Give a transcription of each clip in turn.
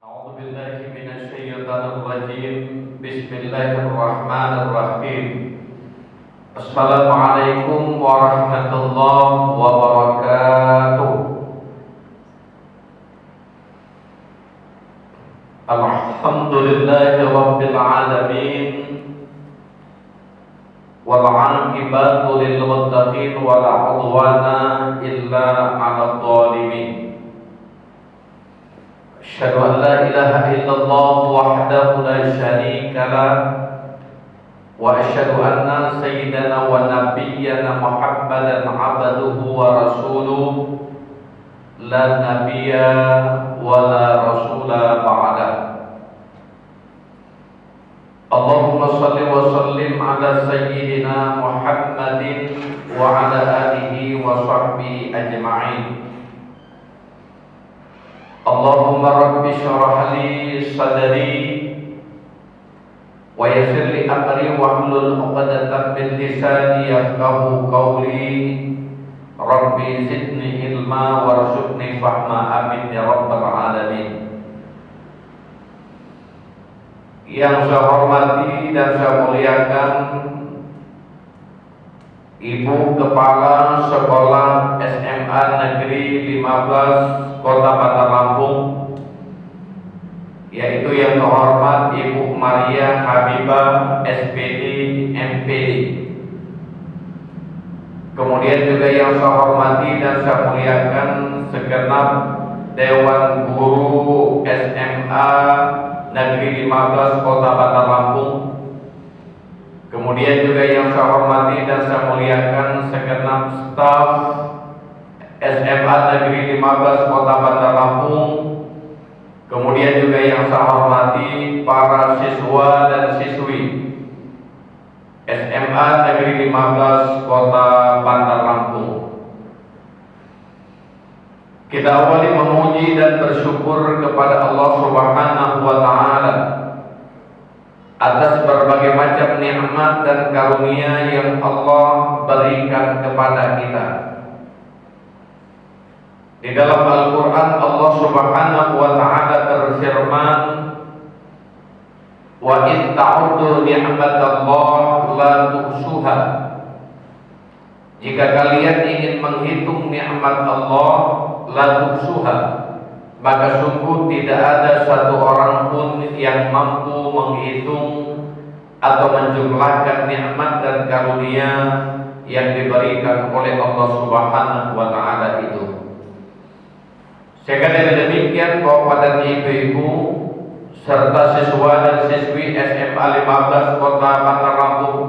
أعوذ بالله من الشيطان الرجيم. بسم الله الرحمن الرحيم. السلام عليكم ورحمة الله وبركاته. الحمد لله رب العالمين، والعاقبة للمتقين ولا عدوان إلا على الظالمين. أشهد أن لا إله إلا الله وحده لا شريك له، وأشهد أن سيدنا ونبينا محمدا عبده ورسوله، لا نبي ولا رسول بعده. اللهم صل وسلم على سيدنا محمد وعلى آله وصحبه أجمعين. اللهم رب اشرح لي صدري ويسر لي أمري واحلل عقدة من لساني يفقهوا قولي. ربي زدني علما وارزقني فهما. آمين يا رب العالمين. Yang saya hormati dan saya muliakan Ibu Kepala Sekolah SMA Negeri 15 Kota Bandar Lampung, yaitu yang terhormat Ibu Maria Habibah SPD MPD. Kemudian juga yang saya hormati dan saya muliakan segenap Dewan Guru SMA Negeri 15 Kota Bandar Lampung. Kemudian juga yang saya hormati dan saya muliakan segenap staf SMA Negeri 15 Kota Bandar Lampung. Kemudian juga yang saya hormati para siswa dan siswi SMA Negeri 15 Kota Bandar Lampung. Kita awali memuji dan bersyukur kepada Allah Subhanahu wa Ta'ala atas berbagai macam nikmat dan karunia yang Allah berikan kepada kita. Di dalam Al-Quran Allah Subhanahu wa Ta'ala berfirman, wa in ta'uddu ni'matallah la tuhsuha. Jika kalian ingin menghitung nikmat Allah, la tuhsuha, maka sungguh tidak ada satu orang pun yang mampu menghitung atau menjumlahkan nikmat dan karunia yang diberikan oleh Allah Subhanahu wa Ta'ala itu. Sehingga dengan demikian bahwa pada ibu-ibu serta siswa dan siswi SMA 15 Kota Bandar Lampung,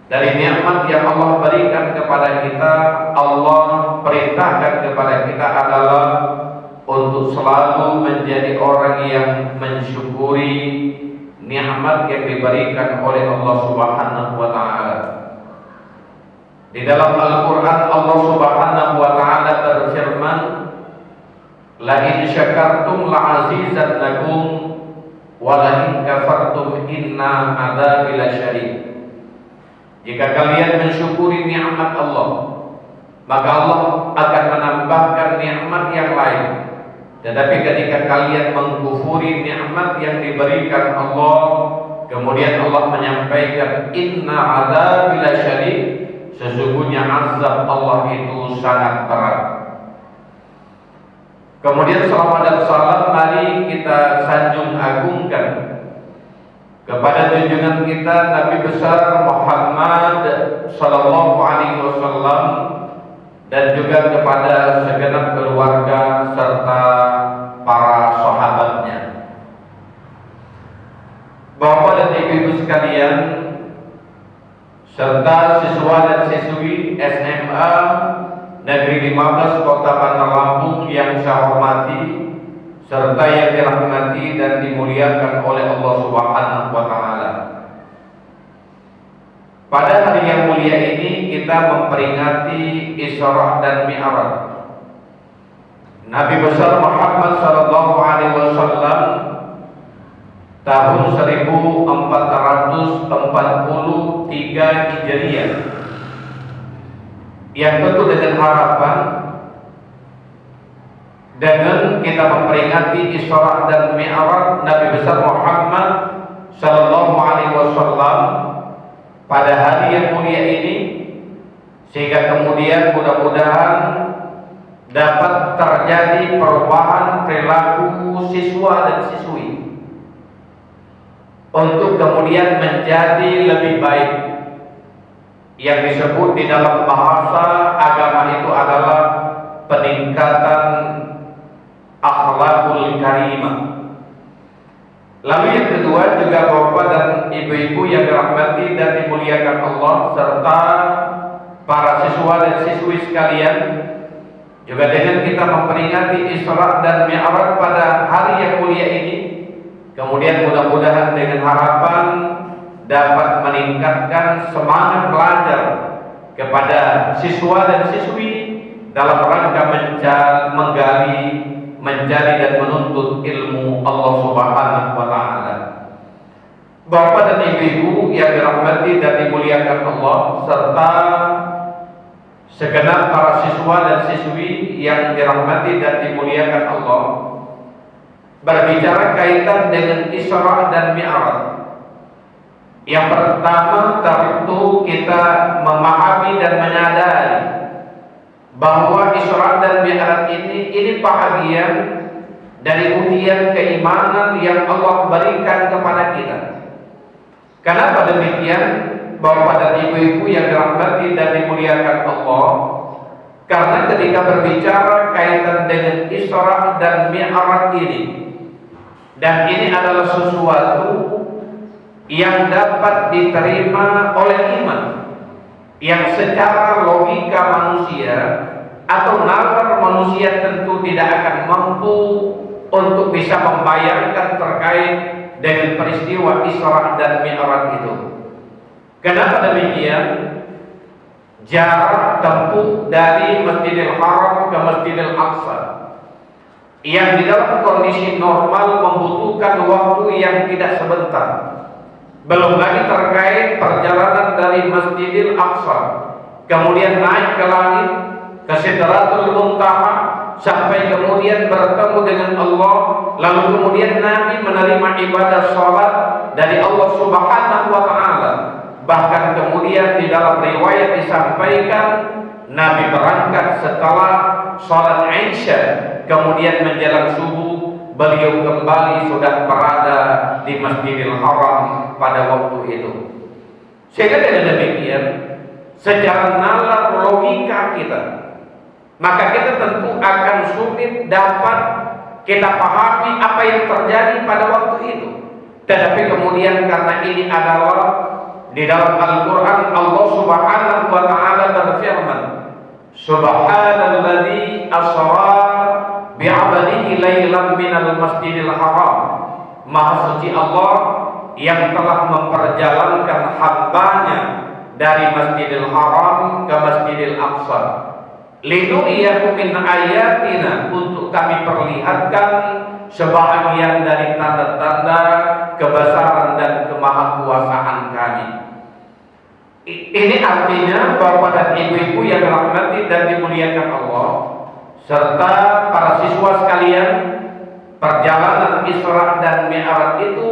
dari nikmat yang Allah berikan kepada kita, Allah perintahkan kepada kita adalah untuk selalu menjadi orang yang mensyukuri nikmat yang diberikan oleh Allah Subhanahu wa Ta'ala. Di dalam Al-Quran Allah Subhanahu wa Ta'ala berfirman, la in syakartum la'azizannakum wa la in kafartum inna adzabi lasyadid. Jika kalian mensyukuri nikmat Allah, maka Allah akan menambahkan nikmat yang lain. Tetapi ketika kalian mengkufuri nikmat yang diberikan Allah, kemudian Allah menyampaikan inna adzabi lasyadid, sesungguhnya azab Allah itu sangat berat. Kemudian salawat dan salam mari kita sanjung agungkan kepada junjungan kita Nabi besar Muhammad sallallahu alaihi wasallam dan juga kepada segenap keluarga serta para sahabatnya. Bapak dan ibu-ibu sekalian serta siswa dan siswi SMA Negeri 15 Kota Bandar Lampung yang saya hormati serta yang dirahmati dan dimuliakan oleh Allah Subhanahu wa Ta'ala. Pada hari yang mulia ini kita memperingati Isra dan Mi'raj. Nabi besar Muhammad sallallahu alaihi wasallam tahun 1443 Hijriah, yang tentu dengan harapan dengan kita memperingati Isra dan Mi'raj Nabi besar Muhammad sallallahu alaihi wasallam pada hari yang mulia ini, sehingga kemudian mudah-mudahan dapat terjadi perubahan perilaku siswa dan siswi untuk kemudian menjadi lebih baik. Yang disebut di dalam bahasa agama itu adalah peningkatan akhlakul karimah. Lalu yang kedua juga Bapak dan Ibu-ibu yang dirahmati dan dimuliakan Allah, serta para siswa dan siswi sekalian, juga dengan kita memperingati Isra dan Mi'raj pada hari yang mulia ini, kemudian mudah-mudahan dengan harapan dapat meningkatkan semangat belajar kepada siswa dan siswi dalam rangka menggali, mencari dan menuntut ilmu Allah Subhanahu wa taala. Bapak dan Ibu yang dirahmati dan dimuliakan Allah, serta segenap para siswa dan siswi yang dirahmati dan dimuliakan Allah, berbicara kaitan dengan Isra dan Mi'raj. Yang pertama tentu kita memahami dan menyadari bahwa Isra dan Mi'raj ini bahagian dari ujian keimanan yang Allah berikan kepada kita. Kenapa demikian, Bapak dan Ibu-ibu yang dirahmati dan dimuliakan Allah? Karena ketika berbicara kaitan dengan Isra dan Mi'raj ini, dan ini adalah sesuatu yang dapat diterima oleh iman, yang secara logika manusia atau nalar manusia tentu tidak akan mampu untuk bisa membayangkan terkait dengan peristiwa Isra dan Mi'raj itu. Kenapa demikian? Jarak tempuh dari Masjidil Haram ke Masjidil Aqsa yang di dalam kondisi normal membutuhkan waktu yang tidak sebentar. Belum lagi terkait perjalanan dari Masjidil Aqsa, kemudian naik ke langit, ke Sidratul Muntaha, sampai kemudian bertemu dengan Allah, lalu kemudian Nabi menerima ibadah sholat dari Allah Subhanahu wa ta'ala. Bahkan kemudian di dalam riwayat disampaikan Nabi berangkat setelah sholat Isya, kemudian menjelang subuh beliau kembali sudah berada di Masjidil Haram pada waktu itu. Sehingga dengan demikian, secara nalar logika kita, maka kita tentu akan sulit dapat kita pahami apa yang terjadi pada waktu itu. Tetapi kemudian karena ini adalah di dalam Al-Quran, Allah Subhanahu wa ta'ala berfirman, Subhanalladzi asra bi'abadihi laylan minal masjidil haram. Maha suci Allah yang telah memperjalankan hambanya dari Masjidil Haram ke Masjidil Aqsa. Linuriyakum min ayatina, untuk kami perlihatkan sebahagian dari tanda-tanda kebesaran dan kemahakuasaan kami. Ini artinya Bapak dan Ibu-ibu yang dirahmati dan dimuliakan Allah, serta para siswa sekalian, perjalanan Isra dan Mi'raj itu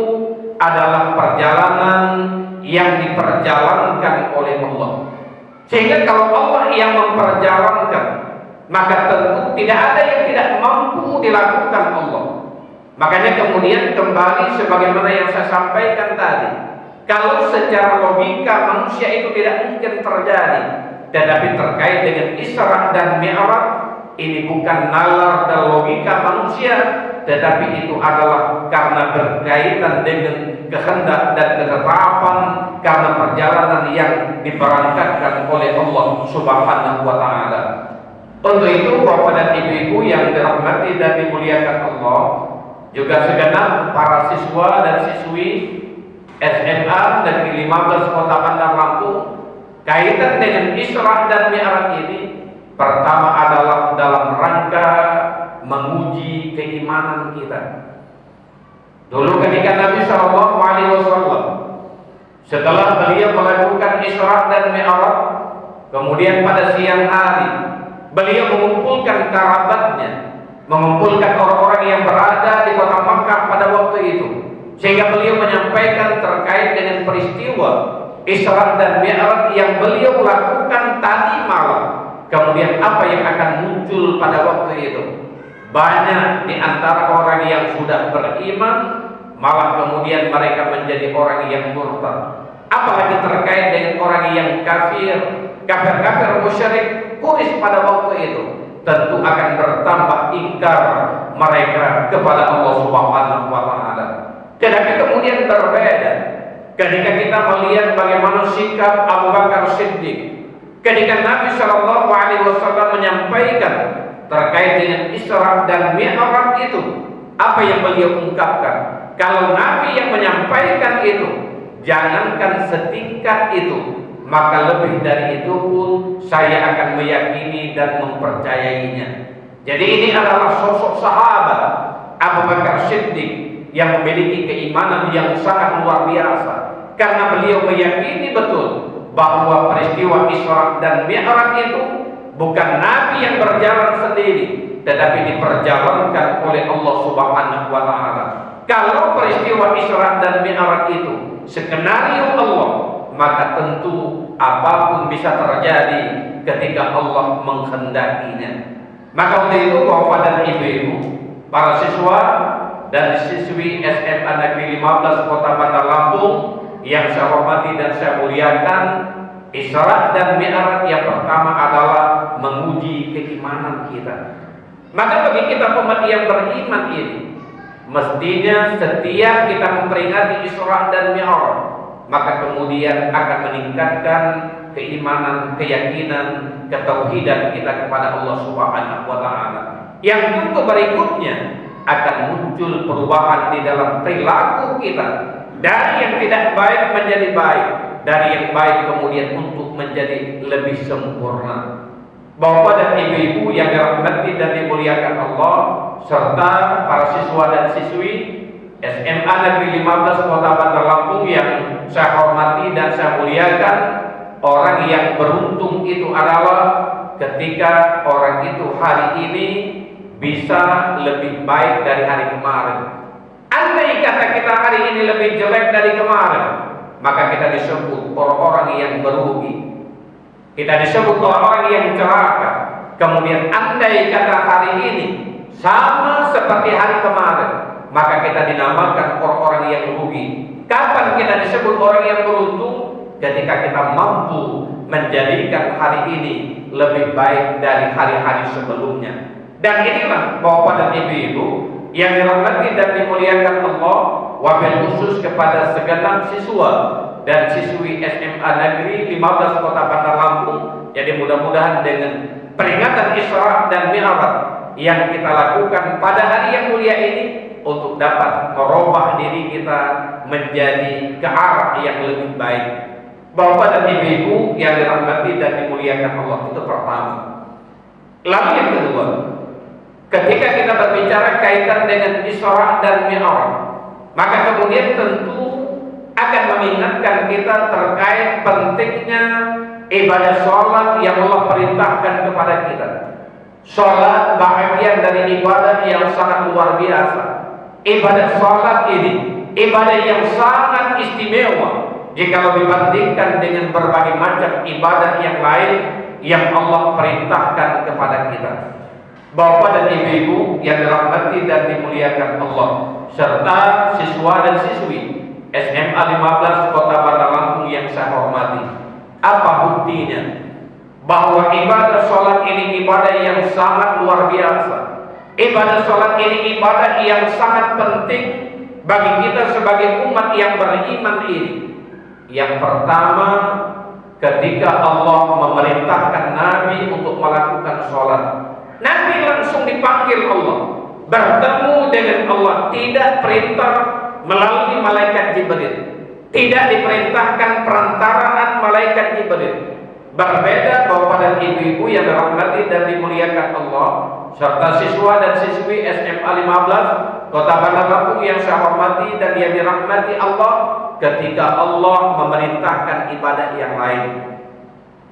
adalah perjalanan yang diperjalankan oleh Allah. Sehingga kalau Allah yang memperjalankan, maka tentu tidak ada yang tidak mampu dilakukan Allah. Makanya kemudian kembali sebagaimana yang saya sampaikan tadi, kalau secara logika manusia itu tidak mungkin terjadi, tetapi terkait dengan Isra dan Mi'raj, ini bukan nalar dan logika manusia, tetapi itu adalah karena berkaitan dengan kehendak dan ketetapan, karena perjalanan yang diberangkatkan oleh Allah Subhanahu wa ta'ala. Untuk itu Bapak dan Ibu-ibu yang dirahmati dan dimuliakan Allah, juga segenap para siswa dan siswi SMA Negeri 15 Kota Bandar Lampung, kaitan dengan Isra dan Mi'raj ini pertama adalah dalam rangka menguji keimanan kita. Dulu ketika Nabi SAW setelah beliau melakukan Isra dan Mi'raj, kemudian pada siang hari beliau mengumpulkan kerabatnya, mengumpulkan orang-orang yang berada di kota Makkah pada waktu itu, sehingga beliau menyampaikan terkait dengan peristiwa Isra dan Mi'raj yang beliau lakukan tadi malam. Kemudian apa yang akan muncul pada waktu itu? Banyak di antara orang yang sudah beriman malah kemudian mereka menjadi orang yang murtad. Apalagi terkait dengan orang yang kafir musyrik Quraisy pada waktu itu, tentu akan bertambah ingkar mereka kepada Allah Subhanahu wa taala. Tetapi kemudian berbeda ketika kita melihat bagaimana sikap Abu Bakar Siddiq ketika Nabi Shallallahu alaihi wasallam menyampaikan terkait dengan Isra dan Mi'raj itu. Apa yang beliau ungkapkan? Kalau Nabi yang menyampaikan itu, jangankan setingkat itu, maka lebih dari itu pun saya akan meyakini dan mempercayainya. Jadi ini adalah sosok sahabat Abu Bakar Siddiq yang memiliki keimanan yang sangat luar biasa, karena beliau meyakini betul bahwa peristiwa Isra dan Mi'raj itu bukan Nabi yang berjalan sendiri, tetapi diperjalankan oleh Allah Subhanahu wa taala. Kalau peristiwa Isra dan Mi'raj itu skenario Allah, maka tentu apapun bisa terjadi ketika Allah menghendakinya. Maka untuk itu Bapak dan Ibu, para siswa dan siswi SMA Negeri 15 Kota Bandar Lampung yang saya hormati dan saya muliakan, Isra dan Mi'raj yang pertama adalah menguji keimanan kita. Maka bagi kita umat yang beriman ini, mestinya setiap kita memperingati Isra dan Mi'raj, maka kemudian akan meningkatkan keimanan, keyakinan, ketauhidan kita kepada Allah Subhanahu wa taala. Yang tentu berikutnya akan muncul perubahan di dalam perilaku kita, dari yang tidak baik menjadi baik, dari yang baik kemudian untuk menjadi lebih sempurna. Bapak dan ibu-ibu yang dirahmati dan dimuliakan Allah, serta para siswa dan siswi SMA Negeri 15 Kota Bandar Lampung yang saya hormati dan saya muliakan, orang yang beruntung itu adalah ketika orang itu hari ini bisa lebih baik dari hari kemarin. Andai kata kita hari ini lebih jelek dari kemarin, maka kita disebut orang-orang yang merugi. Kita disebut orang-orang yang celaka. Kemudian andai kata hari ini sama seperti hari kemarin, maka kita dinamakan orang-orang yang rugi. Kapan kita disebut orang yang beruntung? Ketika kita mampu menjadikan hari ini lebih baik dari hari-hari sebelumnya. Dan inilah Bapak dan Ibu-ibu yang dirahmati dan dimuliakan Allah, wabil khusus kepada segenap siswa dan siswi SMA Negeri 15 Kota Bandar Lampung. Jadi mudah-mudahan dengan peringatan Isra dan Mi'raj yang kita lakukan pada hari yang mulia ini, untuk dapat merubah diri kita menjadi ke arah yang lebih baik. Bapak dan ibu-ibu yang dirahmati dan dimuliakan Allah, itu pertama. Lalu yang kedua, ketika kita berbicara kaitan dengan Isra dan Mi'raj, maka kemudian tentu akan mengingatkan kita terkait pentingnya ibadah sholat yang Allah perintahkan kepada kita. Sholat bahagian dari ibadah yang sangat luar biasa. Ibadah sholat ini ibadah yang sangat istimewa jika dibandingkan dengan berbagai macam ibadah yang lain yang Allah perintahkan kepada kita. Bapak dan ibu-ibu yang dirahmati dan dimuliakan Allah, serta siswa dan siswi SMA 15 Kota Bandar Lampung yang saya hormati, apa buktinya bahwa ibadah sholat ini ibadah yang sangat luar biasa? Ibadah sholat ini ibadah yang sangat penting bagi kita sebagai umat yang beriman ini. Yang pertama, ketika Allah memerintahkan Nabi untuk melakukan sholat, Nabi langsung dipanggil Allah, bertemu dengan Allah, tidak perintah melalui malaikat Jibril, tidak diperintahkan perantaraan malaikat Jibril. Berbeda Bapak dan ibu-ibu yang dirahmati dan dimuliakan Allah, serta siswa dan siswi SMA 15 Kota Bandar Lampung yang saya hormati dan yang dirahmati Allah, ketika Allah memerintahkan ibadah yang lain.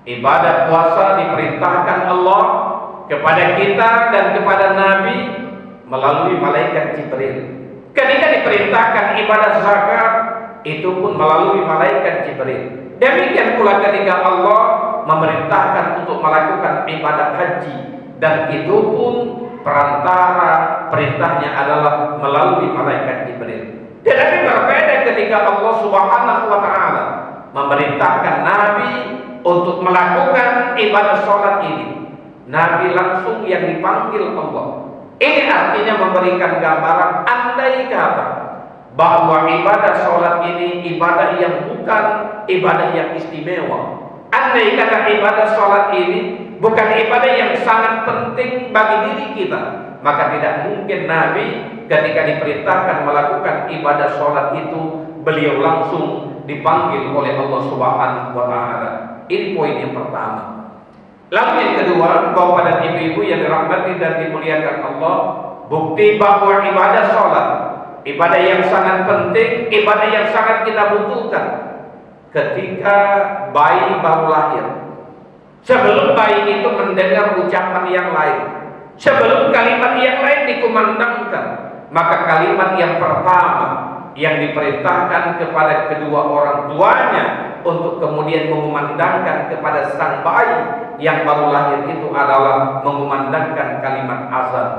Ibadah puasa diperintahkan Allah kepada kita dan kepada Nabi melalui malaikat Jibril. Ketika diperintahkan ibadah zakat, itu pun melalui malaikat Jibril. Demikian pula ketika Allah memerintahkan untuk melakukan ibadah haji, dan itu pun perantara perintahnya adalah melalui malaikat Jibril. Tetapi berbeda ketika Allah Subhanahu wa taala memerintahkan Nabi untuk melakukan ibadah sholat ini. Nabi langsung yang dipanggil Allah. Ini artinya memberikan gambaran andai kata bahwa ibadah sholat ini ibadah yang bukan ibadah yang istimewa. Andai kata ibadah sholat ini bukan ibadah yang sangat penting bagi diri kita, maka tidak mungkin Nabi ketika diperintahkan melakukan ibadah sholat itu, beliau langsung dipanggil oleh Allah Subhanahu wa taala. Ini poin yang pertama. Lalu yang kedua, bahwa pada ibu-ibu yang dirahmati dan dimuliakan Allah, bukti bahwa ibadah sholat, ibadah yang sangat penting, ibadah yang sangat kita butuhkan ketika bayi baru lahir. Sebelum bayi itu mendengar ucapan yang lain, sebelum kalimat yang lain dikumandangkan, maka kalimat yang pertama yang diperintahkan kepada kedua orang tuanya untuk kemudian mengumandangkan kepada sang bayi yang baru lahir itu adalah mengumandangkan kalimat azan.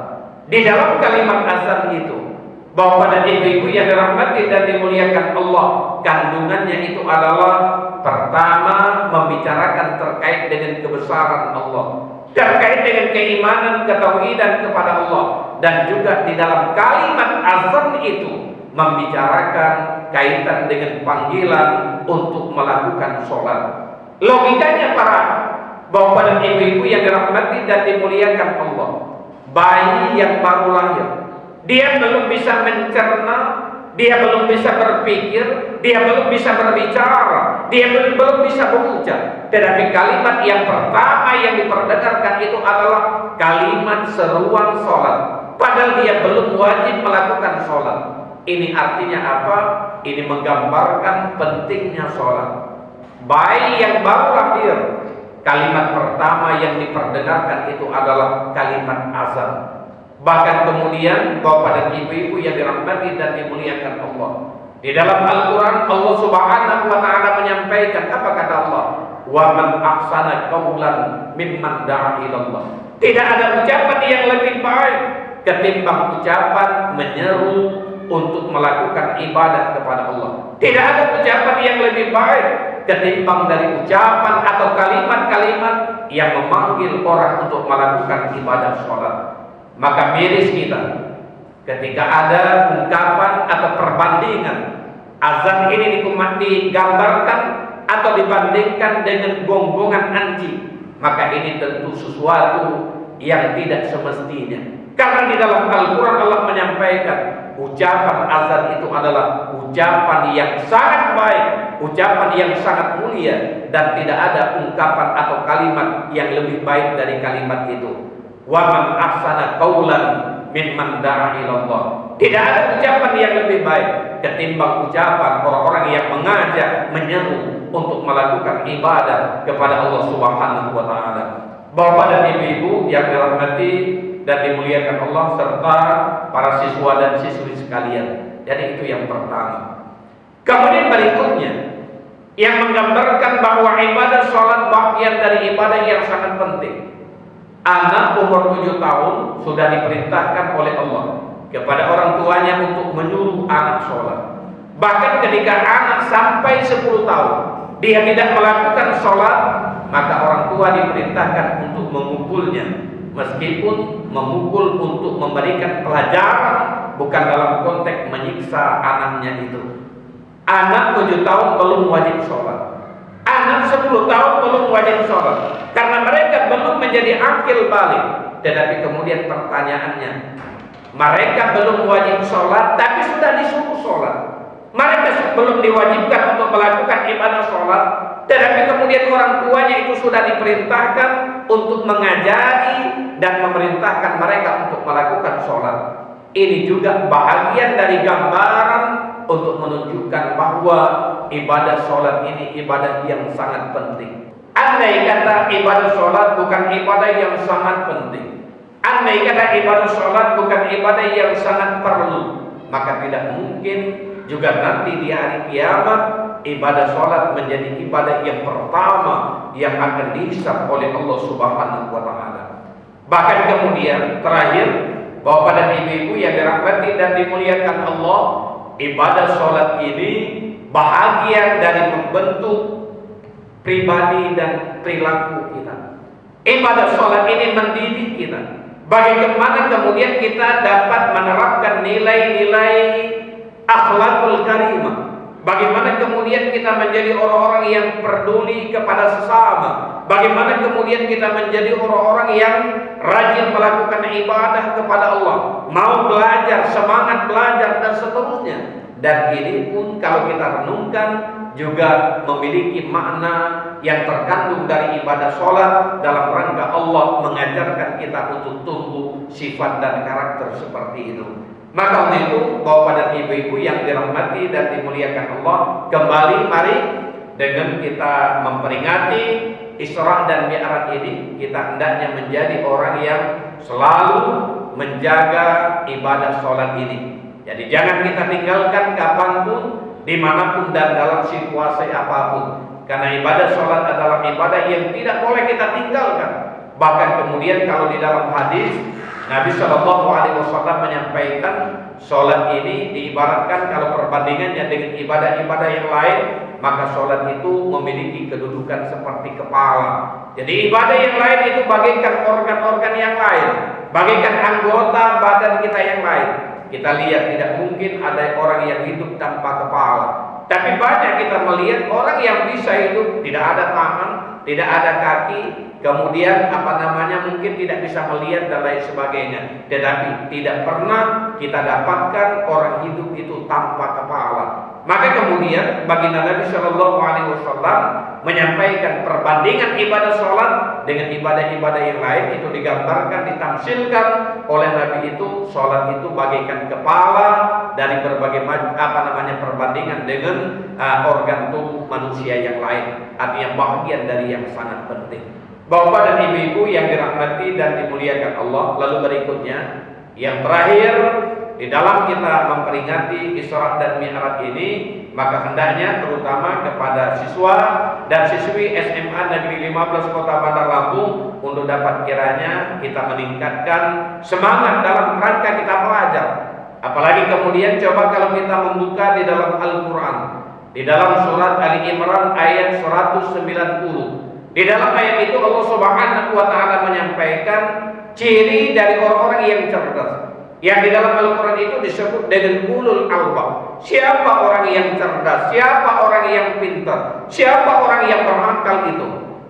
Di dalam kalimat azan itu, bahwa pada ibu-ibu yang dirahmati dan dimuliakan Allah, kandungannya itu adalah pertama membicarakan terkait dengan kebesaran Allah, terkait dengan keimanan, ketauhidan kepada Allah, dan juga di dalam kalimat azan itu membicarakan kaitan dengan panggilan untuk melakukan sholat. Logikanya para bahwa pada ibu-ibu yang dirahmati dan dimuliakan Allah, bayi yang baru lahir, dia belum bisa mencerna, dia belum bisa berpikir, dia belum bisa berbicara, dia belum bisa berucap. Tetapi kalimat yang pertama yang diperdengarkan itu adalah kalimat seruan sholat, padahal dia belum wajib melakukan sholat. Ini artinya apa? Ini menggambarkan pentingnya sholat. Bayi yang baru lahir, kalimat pertama yang diperdengarkan itu adalah kalimat azan. Bahkan kemudian bahwa pada ibu-ibu yang dirahmati dan dimuliakan Allah, di dalam Al-Quran Allah Subhanahu wa taala menyampaikan apa kata Allah? Wa man ahsana qawlan mimman da'a ilallah. Tidak ada ucapan yang lebih baik ketimbang ucapan menyeru untuk melakukan ibadah kepada Allah. Tidak ada ucapan yang lebih baik ketimbang dari ucapan atau kalimat-kalimat yang memanggil orang untuk melakukan ibadah sholat. Maka miris kita ketika ada ungkapan atau perbandingan azan ini digambarkan atau dibandingkan dengan gonggongan anjing, maka ini tentu sesuatu yang tidak semestinya. Karena di dalam Al-Quran Allah menyampaikan ucapan azan itu adalah ucapan yang sangat baik, ucapan yang sangat mulia, dan tidak ada ungkapan atau kalimat yang lebih baik dari kalimat itu. Wa man ahsana qawlan mimman da'a ilallah. Tidak ada ucapan yang lebih baik ketimbang ucapan orang-orang yang mengajak, menyeru untuk melakukan ibadah kepada Allah Subhanahu wa taala. Bahwa pada ibu-ibu yang dirahmati dan dimuliakan Allah serta para siswa dan siswi sekalian. Jadi itu yang pertama. Kemudian berikutnya yang menggambarkan bahwa ibadah sholat bagian dari ibadah yang sangat penting. Anak umur 7 tahun sudah diperintahkan oleh Allah kepada orang tuanya untuk menyuruh anak sholat. Bahkan ketika anak sampai 10 tahun dia tidak melakukan sholat, maka orang tua diperintahkan untuk memukulnya. Meskipun memukul untuk memberikan pelajaran, bukan dalam konteks menyiksa anaknya itu. Anak 7 tahun belum wajib sholat, anak 10 tahun belum wajib sholat, karena mereka belum menjadi akil balik. Tetapi kemudian pertanyaannya, mereka belum wajib sholat tapi sudah disuruh sholat. Mereka belum diwajibkan untuk melakukan ibadah sholat, tetapi kemudian orang tuanya itu sudah diperintahkan untuk mengajari dan memerintahkan mereka untuk melakukan sholat. Ini juga bahagian dari gambaran untuk menunjukkan bahwa ibadah sholat ini ibadah yang sangat penting. Andai kata ibadah sholat bukan ibadah yang sangat penting, Andai kata ibadah sholat bukan ibadah yang sangat perlu, maka tidak mungkin juga nanti di hari kiamat ibadah sholat menjadi ibadah yang pertama yang akan dihisab oleh Allah Subhanahu wa Ta'ala. Bahkan kemudian terakhir, bahwa pada ibu-ibu yang dirahmati dan dimuliakan Allah, ibadah sholat ini bahagian dari membentuk pribadi dan perilaku kita. Ibadah sholat ini mendidik kita. Bagaimana kemudian kita dapat menerapkan nilai-nilai akhlakul karimah. Bagaimana kemudian kita menjadi orang-orang yang peduli kepada sesama. Bagaimana kemudian kita menjadi orang-orang yang rajin melakukan ibadah kepada Allah, mau belajar, semangat belajar dan seterusnya. Dan ini pun kalau kita renungkan juga memiliki makna yang terkandung dari ibadah sholat dalam rangka Allah mengajarkan kita untuk tumbuh sifat dan karakter seperti itu. Maka untuk itu, bahwa pada ibu-ibu yang dirahmati dan dimuliakan Allah, kembali mari dengan kita memperingati Isra dan Mi'raj ini, kita hendaknya menjadi orang yang selalu menjaga ibadah sholat ini. Jadi jangan kita tinggalkan kapanpun, dimanapun dan dalam situasi apapun. Karena ibadah sholat adalah ibadah yang tidak boleh kita tinggalkan. Bahkan kemudian kalau di dalam hadis Nabi Shallallahu Alaihi Wasallam menyampaikan sholat ini diibaratkan kalau perbandingannya dengan ibadah-ibadah yang lain, maka sholat itu memiliki kedudukan seperti kepala. Jadi ibadah yang lain itu bagaikan organ-organ yang lain, bagaikan anggota badan kita yang lain. Kita lihat tidak mungkin ada orang yang hidup tanpa kepala. Tapi banyak kita melihat orang yang bisa hidup tidak ada tangan, tidak ada kaki, kemudian mungkin tidak bisa melihat dan lain sebagainya. Tetapi tidak pernah kita dapatkan orang hidup itu tanpa kepala. Maka kemudian baginda Nabi Shallallahu Alaihi Wasallam menyampaikan perbandingan ibadah sholat dengan ibadah-ibadah yang lain itu digambarkan, ditamsilkan oleh Nabi itu, sholat itu bagaikan kepala dari berbagai perbandingan dengan organ tubuh manusia yang lain, artinya bagian dari yang sangat penting. Bapak dan ibu-ibu yang dirahmati dan dimuliakan Allah, lalu berikutnya yang terakhir di dalam kita memperingati Isra dan Mi'raj ini, maka hendaknya terutama kepada siswa dan siswi SMA Negeri 15 Kota Bandar Lampung untuk dapat kiranya kita meningkatkan semangat dalam rangka kita belajar. Apalagi kemudian coba kalau kita membuka di dalam Al-Quran, di dalam surat Ali Imran ayat 190. Di dalam ayat itu Allah Subhanahu wa Ta'ala menyampaikan ciri dari orang-orang yang cerdas. Yang di dalam Al-Quran itu disebut dengan ulul albab. Siapa orang yang cerdas? Siapa orang yang pintar? Siapa orang yang berakal itu?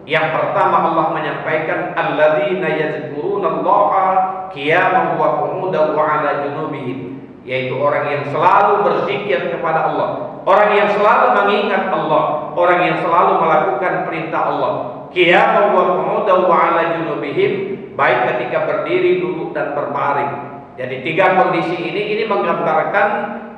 Yang pertama Allah menyampaikan alladzina yazkurunallaha qiyaman wa qu'udan wa 'ala junubihim, yaitu orang yang selalu berzikir kepada Allah, orang yang selalu mengingat Allah, orang yang selalu melakukan perintah Allah. Qiyaman wa qu'udan wa 'ala junubihim, baik ketika berdiri, duduk dan berbaring. Jadi tiga kondisi ini menggambarkan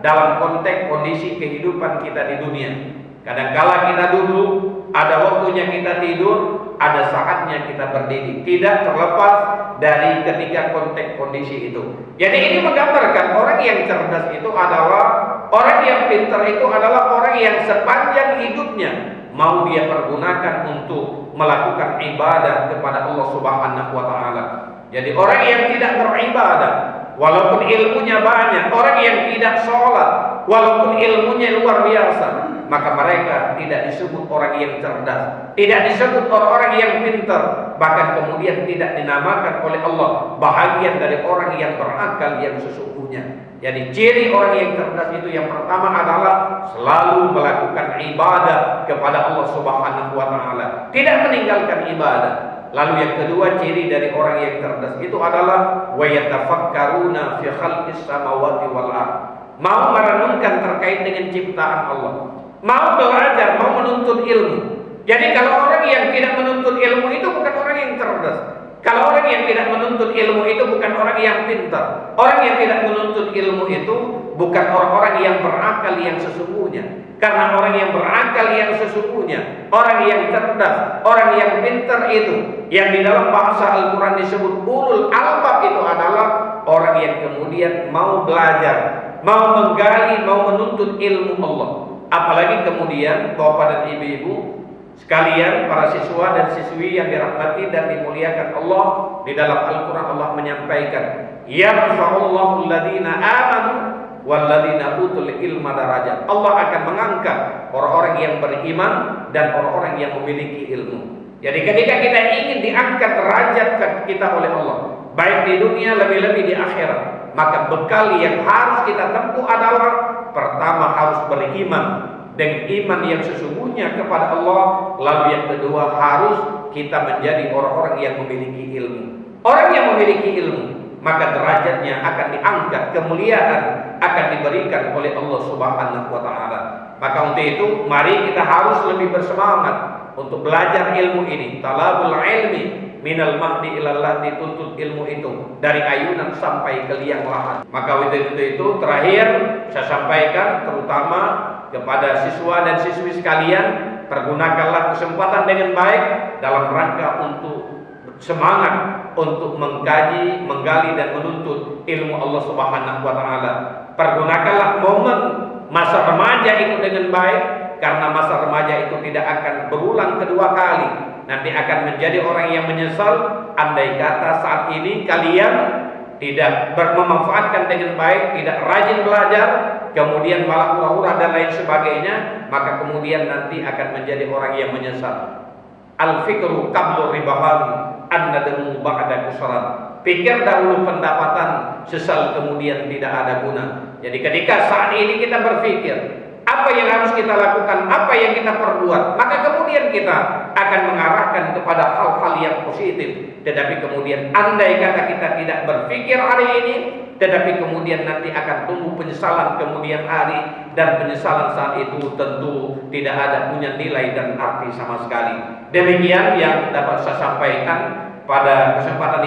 dalam konteks kondisi kehidupan kita di dunia. Kadangkala kita duduk, ada waktunya kita tidur, ada saatnya kita berdiri. Tidak terlepas dari ketiga konteks kondisi itu. Jadi ini menggambarkan orang yang cerdas itu adalah, orang yang pintar itu adalah orang yang sepanjang hidupnya mau dia pergunakan untuk melakukan ibadah kepada Allah Subhanahu wa Ta'ala. Jadi orang yang tidak beribadah, walaupun ilmunya banyak, orang yang tidak sholat, walaupun ilmunya luar biasa, maka mereka tidak disebut orang yang cerdas, tidak disebut orang-orang yang pintar, bahkan kemudian tidak dinamakan oleh Allah bahagian dari orang yang berakal yang sesungguhnya. Jadi ciri orang yang cerdas itu yang pertama adalah selalu melakukan ibadah kepada Allah Subhanahu wa Ta'ala, tidak meninggalkan ibadah. Lalu yang kedua ciri dari orang yang cerdas itu adalah wa yatafakkaruna fi khalqis samawati wal ardh, mau merenungkan terkait dengan ciptaan Allah, mau belajar, mau menuntut ilmu. Jadi kalau orang yang tidak menuntut ilmu itu bukan orang yang cerdas. Kalau orang yang tidak menuntut ilmu itu bukan orang yang pintar. Orang yang tidak menuntut ilmu itu bukan orang-orang yang berakal yang sesungguhnya. Karena orang yang berakal yang sesungguhnya, orang yang cerdas, orang yang pintar itu, yang di dalam bahasa Al-Quran disebut ulul albab orang yang kemudian mau belajar, mau menggali, mau menuntut ilmu Allah. Apalagi kemudian Bapak dan Ibu-ibu sekalian, para siswa dan siswi yang dirahmati dan dimuliakan Allah, di dalam Al-Quran Allah menyampaikan, yarfa'ullahu alladhina amanu walladzina utul ilma darajat. Allah akan mengangkat orang-orang yang beriman dan orang-orang yang memiliki ilmu. Jadi ketika kita ingin diangkat derajat kita oleh Allah, baik di dunia lebih-lebih di akhirat, maka bekal yang harus kita tempuh adalah pertama harus beriman dengan iman yang sesungguhnya kepada Allah. Lalu yang kedua harus kita menjadi orang-orang yang memiliki ilmu. Orang yang memiliki ilmu, maka derajatnya akan diangkat, kemuliaan akan diberikan oleh Allah Subhanahu wa taala. Maka untuk itu mari kita harus lebih bersemangat untuk belajar ilmu ini. Talabul ilmi minal mahdi ilallah, dituntut ilmu itu dari ayunan sampai ke liang lahat. Maka untuk itu terakhir saya sampaikan terutama kepada siswa dan siswi sekalian, pergunakanlah kesempatan dengan baik dalam rangka untuk semangat untuk mengkaji, menggali dan menuntut ilmu Allah Subhanahu wa taala. Pergunakanlah momen masa remaja itu dengan baik, karena masa remaja itu tidak akan berulang kedua kali. Nanti akan menjadi orang yang menyesal andai kata saat ini kalian tidak memanfaatkan dengan baik, tidak rajin belajar, kemudian malah hura-hura dan lain sebagainya, maka kemudian nanti akan menjadi orang yang menyesal. Al-fikru qablu ribahan an-nadamu ba'da kusran. Pikir dahulu pendapatan, sesal kemudian tidak ada guna. Jadi ketika saat ini kita berpikir apa yang harus kita lakukan, apa yang kita perbuat, maka kemudian kita akan mengarahkan kepada hal-hal yang positif. Tetapi kemudian andai kata kita tidak berpikir hari ini, tetapi kemudian nanti akan tumbuh penyesalan kemudian hari, dan penyesalan saat itu tentu tidak ada punya nilai dan arti sama sekali. Demikian yang dapat saya sampaikan pada kesempatan ini.